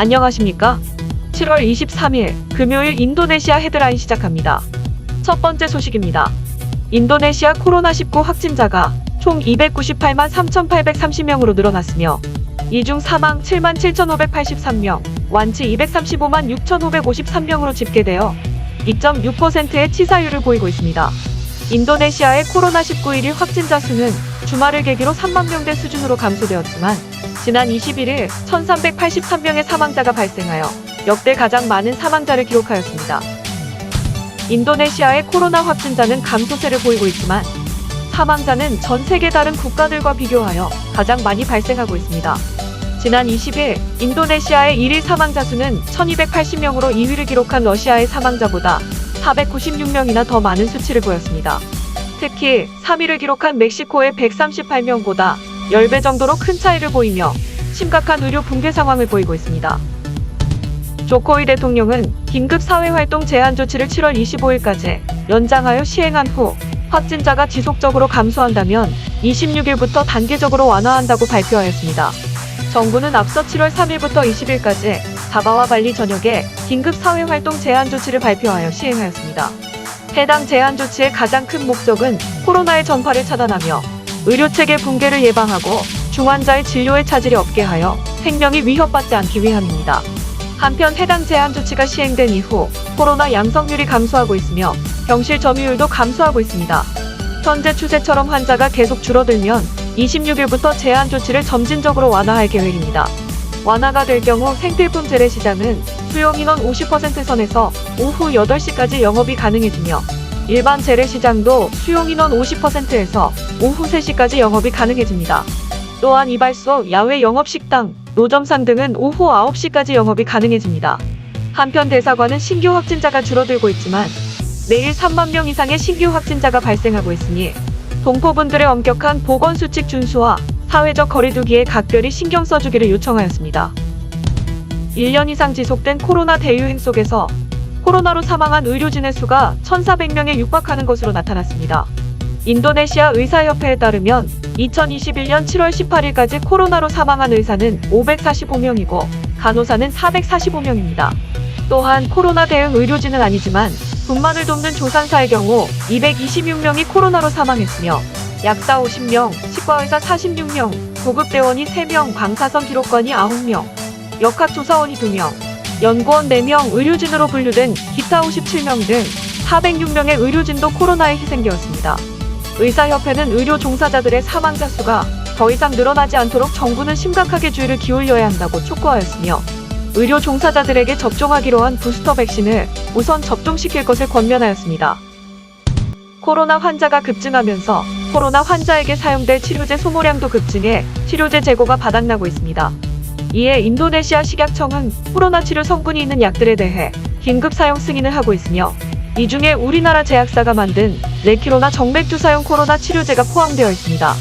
안녕하십니까? 7월 23일 금요일 인도네시아 헤드라인 시작합니다. 첫 번째 소식입니다. 인도네시아 코로나19 확진자가 총 298만 3,830명으로 늘어났으며 이 중 사망 7만 7,583명, 완치 235만 6,553명으로 집계되어 2.6%의 치사율을 보이고 있습니다. 인도네시아의 코로나19 1일 확진자 수는 주말을 계기로 3만 명대 수준으로 감소되었지만 지난 21일 1,383명의 사망자가 발생하여 역대 가장 많은 사망자를 기록하였습니다. 인도네시아의 코로나 확진자는 감소세를 보이고 있지만 사망자는 전 세계 다른 국가들과 비교하여 가장 많이 발생하고 있습니다. 지난 20일 인도네시아의 1일 사망자 수는 1,280명으로 2위를 기록한 러시아의 사망자보다 496명이나 더 많은 수치를 보였습니다. 특히 3위를 기록한 멕시코의 138명보다 10배 정도로 큰 차이를 보이며 심각한 의료 붕괴 상황을 보이고 있습니다. 조코위 대통령은 긴급 사회활동 제한 조치를 7월 25일까지 연장하여 시행한 후 확진자가 지속적으로 감소한다면 26일부터 단계적으로 완화한다고 발표하였습니다. 정부는 앞서 7월 3일부터 20일까지 자바와 발리 전역에 긴급 사회활동 제한 조치를 발표하여 시행하였습니다. 해당 제한 조치의 가장 큰 목적은 코로나의 전파를 차단하며 의료체계 붕괴를 예방하고 중환자의 진료에 차질이 없게 하여 생명이 위협받지 않기 위함입니다. 한편 해당 제한 조치가 시행된 이후 코로나 양성률이 감소하고 있으며 병실 점유율도 감소하고 있습니다. 현재 추세처럼 환자가 계속 줄어들면 26일부터 제한 조치를 점진적으로 완화할 계획입니다. 완화가 될 경우 생필품 재래시장은 수용인원 50% 선에서 오후 8시까지 영업이 가능해지며 일반 재래시장도 수용인원 50%에서 오후 3시까지 영업이 가능해집니다. 또한 이발소, 야외 영업식당, 노점상 등은 오후 9시까지 영업이 가능해집니다. 한편 대사관은 신규 확진자가 줄어들고 있지만 매일 3만 명 이상의 신규 확진자가 발생하고 있으니 동포분들의 엄격한 보건수칙 준수와 사회적 거리두기에 각별히 신경 써주기를 요청하였습니다. 1년 이상 지속된 코로나 대유행 속에서 코로나로 사망한 의료진의 수가 1,400명에 육박하는 것으로 나타났습니다. 인도네시아 의사협회에 따르면 2021년 7월 18일까지 코로나로 사망한 의사는 545명이고 간호사는 445명입니다. 또한 코로나 대응 의료진은 아니지만 분만을 돕는 조산사의 경우 226명이 코로나로 사망했으며 약사 50명, 치과의사 46명, 고급대원이 3명, 방사선 기록관이 9명, 역학조사원이 2명, 연구원 4명, 의료진으로 분류된 기타 57명 등 406명의 의료진도 코로나에 희생되었습니다. 의사협회는 의료 종사자들의 사망자 수가 더 이상 늘어나지 않도록 정부는 심각하게 주의를 기울여야 한다고 촉구하였으며 의료 종사자들에게 접종하기로 한 부스터 백신을 우선 접종시킬 것을 권면하였습니다. 코로나 환자가 급증하면서 코로나 환자에게 사용될 치료제 소모량도 급증해 치료제 재고가 바닥나고 있습니다. 이에 인도네시아 식약청은 코로나 치료 성분이 있는 약들에 대해 긴급 사용 승인을 하고 있으며 이 중에 우리나라 제약사가 만든 레키로나 정맥주사용 코로나 치료제가 포함되어 있습니다.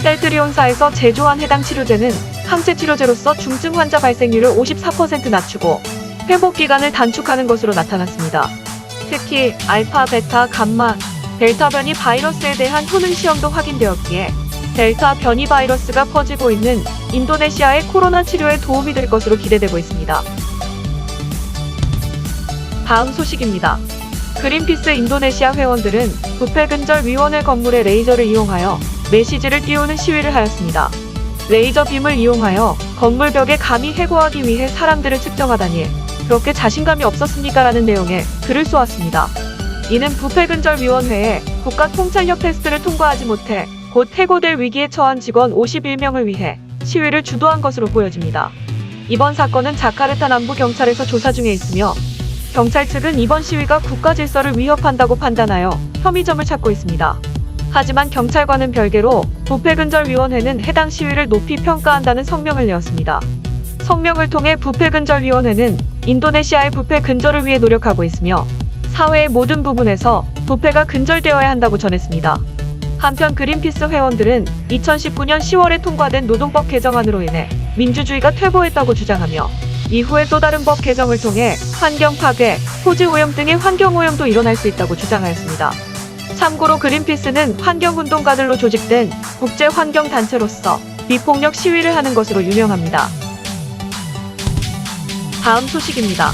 셀트리온사에서 제조한 해당 치료제는 항체 치료제로서 중증 환자 발생률을 54% 낮추고 회복 기간을 단축하는 것으로 나타났습니다. 특히 알파, 베타, 감마, 델타 변이 바이러스에 대한 효능 시험도 확인되었기에 델타 변이 바이러스가 퍼지고 있는 인도네시아의 코로나 치료에 도움이 될 것으로 기대되고 있습니다. 다음 소식입니다. 그린피스 인도네시아 회원들은 부패 근절 위원회 건물의 레이저를 이용하여 메시지를 띄우는 시위를 하였습니다. 레이저 빔을 이용하여 건물 벽에 감히 해고하기 위해 사람들을 측정하다니 그렇게 자신감이 없었습니까? 라는 내용의 글을 쏘았습니다. 이는 부패 근절 위원회에 국가 통찰력 테스트를 통과하지 못해 곧 해고될 위기에 처한 직원 51명을 위해 시위를 주도한 것으로 보여집니다. 이번 사건은 자카르타 남부 경찰에서 조사 중에 있으며 경찰 측은 이번 시위가 국가 질서를 위협한다고 판단하여 혐의점을 찾고 있습니다. 하지만 경찰과는 별개로 부패근절위원회는 해당 시위를 높이 평가한다는 성명을 내었습니다. 성명을 통해 부패근절위원회는 인도네시아의 부패 근절을 위해 노력하고 있으며 사회의 모든 부분에서 부패가 근절되어야 한다고 전했습니다. 한편 그린피스 회원들은 2019년 10월에 통과된 노동법 개정안으로 인해 민주주의가 퇴보했다고 주장하며 이후에 또 다른 법 개정을 통해 환경 파괴, 토지 오염 등의 환경 오염도 일어날 수 있다고 주장하였습니다. 참고로 그린피스는 환경운동가들로 조직된 국제환경단체로서 비폭력 시위를 하는 것으로 유명합니다. 다음 소식입니다.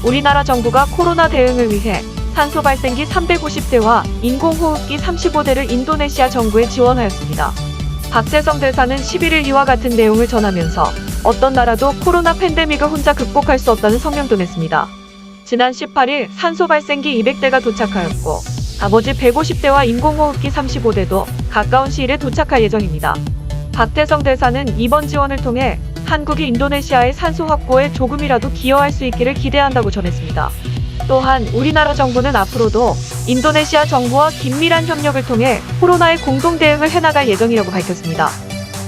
우리나라 정부가 코로나 대응을 위해 산소 발생기 350대와 인공호흡기 35대를 인도네시아 정부에 지원하였습니다. 박재성 대사는 11일 이와 같은 내용을 전하면서 어떤 나라도 코로나 팬데믹을 혼자 극복할 수 없다는 성명도 냈습니다. 지난 18일 산소 발생기 200대가 도착하였고 나머지 150대와 인공호흡기 35대도 가까운 시일에 도착할 예정입니다. 박태성 대사는 이번 지원을 통해 한국이 인도네시아의 산소 확보에 조금이라도 기여할 수 있기를 기대한다고 전했습니다. 또한 우리나라 정부는 앞으로도 인도네시아 정부와 긴밀한 협력을 통해 코로나에 공동 대응을 해나갈 예정이라고 밝혔습니다.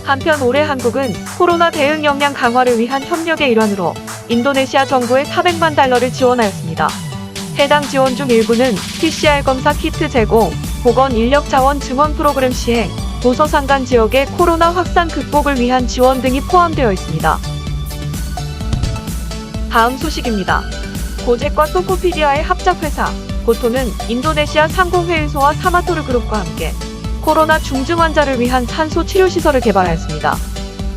한편 올해 한국은 코로나 대응 역량 강화를 위한 협력의 일환으로 인도네시아 정부에 400만 달러를 지원하였습니다. 해당 지원 중 일부는 PCR 검사 키트 제공, 보건 인력 자원 증원 프로그램 시행, 도서 상간 지역의 코로나 확산 극복을 위한 지원 등이 포함되어 있습니다. 다음 소식입니다. 고젝과 토코피디아의 합작회사 고토는 인도네시아 상공회의소와 사마토르 그룹과 함께 코로나 중증 환자를 위한 산소 치료시설을 개발하였습니다.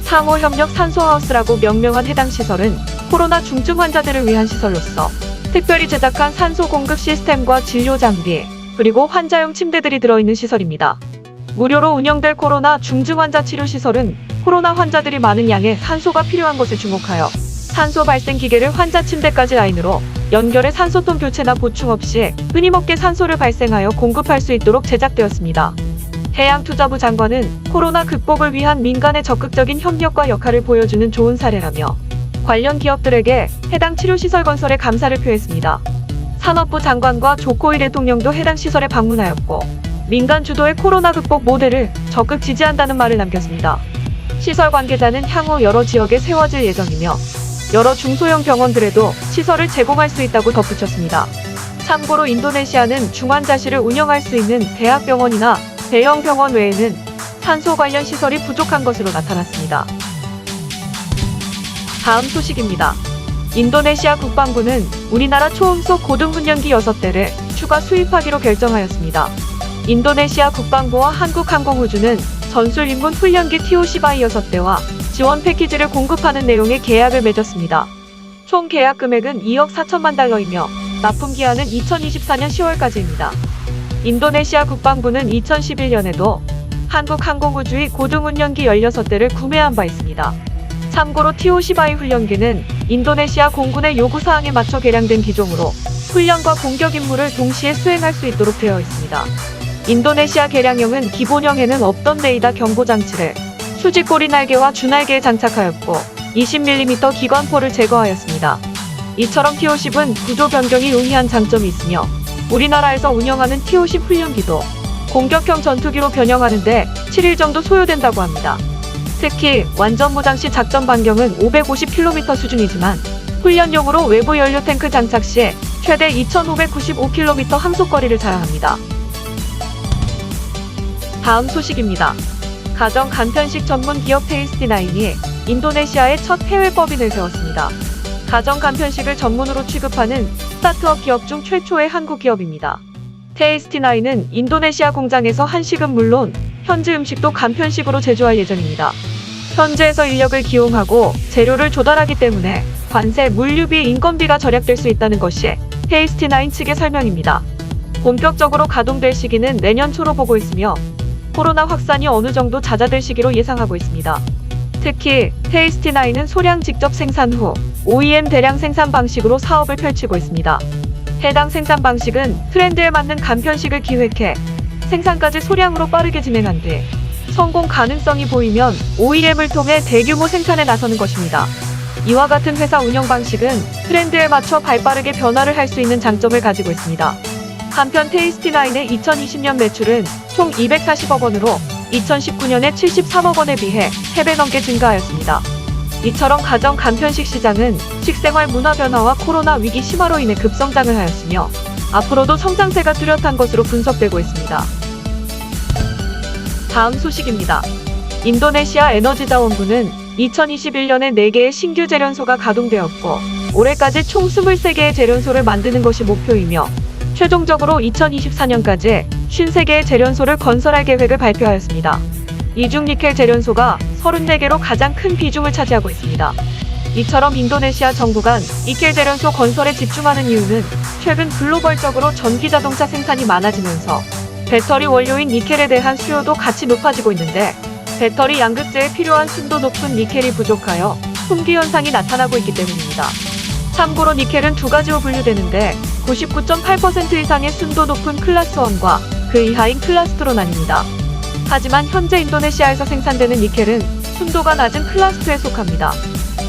상호협력 산소하우스라고 명명한 해당 시설은 코로나 중증 환자들을 위한 시설로서 특별히 제작한 산소 공급 시스템과 진료 장비, 그리고 환자용 침대들이 들어있는 시설입니다. 무료로 운영될 코로나 중증 환자 치료시설은 코로나 환자들이 많은 양의 산소가 필요한 것에 주목하여 산소 발생 기계를 환자 침대까지 라인으로 연결해 산소통 교체나 보충 없이 끊임없게 산소를 발생하여 공급할 수 있도록 제작되었습니다. 해양투자부 장관은 코로나 극복을 위한 민간의 적극적인 협력과 역할을 보여주는 좋은 사례라며 관련 기업들에게 해당 치료시설 건설에 감사를 표했습니다. 산업부 장관과 조코이 대통령도 해당 시설에 방문하였고 민간 주도의 코로나 극복 모델을 적극 지지한다는 말을 남겼습니다. 시설 관계자는 향후 여러 지역에 세워질 예정이며 여러 중소형 병원들에도 시설을 제공할 수 있다고 덧붙였습니다. 참고로 인도네시아는 중환자실을 운영할 수 있는 대학병원이나 대형 병원 외에는 산소 관련 시설이 부족한 것으로 나타났습니다. 다음 소식입니다. 인도네시아 국방부는 우리나라 초음속 고등훈련기 6대를 추가 수입하기로 결정하였습니다. 인도네시아 국방부와 한국항공우주는 전술인문 훈련기 TOC-바이 6대와 지원 패키지를 공급하는 내용의 계약을 맺었습니다. 총 계약 금액은 2억 4천만 달러이며 납품 기한은 2024년 10월까지입니다. 인도네시아 국방부는 2011년에도 한국항공우주의 고등훈련기 16대를 구매한 바 있습니다. 참고로 TOC-바이 훈련기는 인도네시아 공군의 요구사항에 맞춰 개량된 기종으로 훈련과 공격 임무를 동시에 수행할 수 있도록 되어 있습니다. 인도네시아 개량형은 기본형에는 없던 레이더 경보장치를 수직꼬리 날개와 주날개에 장착하였고 20mm 기관포를 제거하였습니다. 이처럼 T-50은 구조 변경이 용이한 장점이 있으며 우리나라에서 운영하는 T-50 훈련기도 공격형 전투기로 변형하는데 7일 정도 소요된다고 합니다. 특히 완전 무장 시 작전 반경은 550km 수준이지만 훈련용으로 외부 연료 탱크 장착 시 최대 2595km 항속거리를 자랑합니다. 다음 소식입니다. 가정 간편식 전문 기업 테이스티9이 인도네시아의 첫 해외 법인을 세웠습니다. 가정 간편식을 전문으로 취급하는 스타트업 기업 중 최초의 한국 기업입니다. 테이스티9은 인도네시아 공장에서 한식은 물론 현지 음식도 간편식으로 제조할 예정입니다. 현지에서 인력을 기용하고 재료를 조달하기 때문에 관세, 물류비, 인건비가 절약될 수 있다는 것이 테이스티9 측의 설명입니다. 본격적으로 가동될 시기는 내년 초로 보고 있으며 코로나 확산이 어느 정도 잦아들 시기로 예상하고 있습니다. 특히 테이스티9은 소량 직접 생산 후 OEM 대량 생산 방식으로 사업을 펼치고 있습니다. 해당 생산 방식은 트렌드에 맞는 간편식을 기획해 생산까지 소량으로 빠르게 진행한 뒤 성공 가능성이 보이면 OEM을 통해 대규모 생산에 나서는 것입니다. 이와 같은 회사 운영 방식은 트렌드에 맞춰 발빠르게 변화를 할 수 있는 장점을 가지고 있습니다. 한편 테이스티9의 2020년 매출은 총 240억 원으로 2019년의 73억 원에 비해 3배 넘게 증가하였습니다. 이처럼 가정 간편식 시장은 식생활 문화 변화와 코로나 위기 심화로 인해 급성장을 하였으며 앞으로도 성장세가 뚜렷한 것으로 분석되고 있습니다. 다음 소식입니다. 인도네시아 에너지자원부는 2021년에 4개의 신규 재련소가 가동되었고 올해까지 총 23개의 재련소를 만드는 것이 목표이며 최종적으로 2024년까지 53개의 재련소를 건설할 계획을 발표하였습니다. 이 중 니켈 재련소가 34개로 가장 큰 비중을 차지하고 있습니다. 이처럼 인도네시아 정부가 니켈 재련소 건설에 집중하는 이유는 최근 글로벌적으로 전기 자동차 생산이 많아지면서 배터리 원료인 니켈에 대한 수요도 같이 높아지고 있는데 배터리 양극재에 필요한 순도 높은 니켈이 부족하여 품귀 현상이 나타나고 있기 때문입니다. 참고로 니켈은 두 가지로 분류되는데 99.8% 이상의 순도 높은 클래스 1과 그 이하인 클래스 2로 나뉩니다. 하지만 현재 인도네시아에서 생산되는 니켈은 순도가 낮은 클래스 2에 속합니다.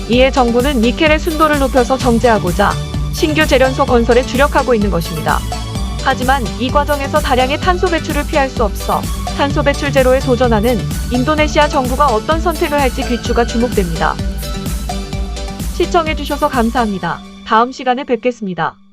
이에 정부는 니켈의 순도를 높여서 정제하고자 신규 재련소 건설에 주력하고 있는 것입니다. 하지만 이 과정에서 다량의 탄소 배출을 피할 수 없어 탄소 배출 제로에 도전하는 인도네시아 정부가 어떤 선택을 할지 귀추가 주목됩니다. 시청해주셔서 감사합니다. 다음 시간에 뵙겠습니다.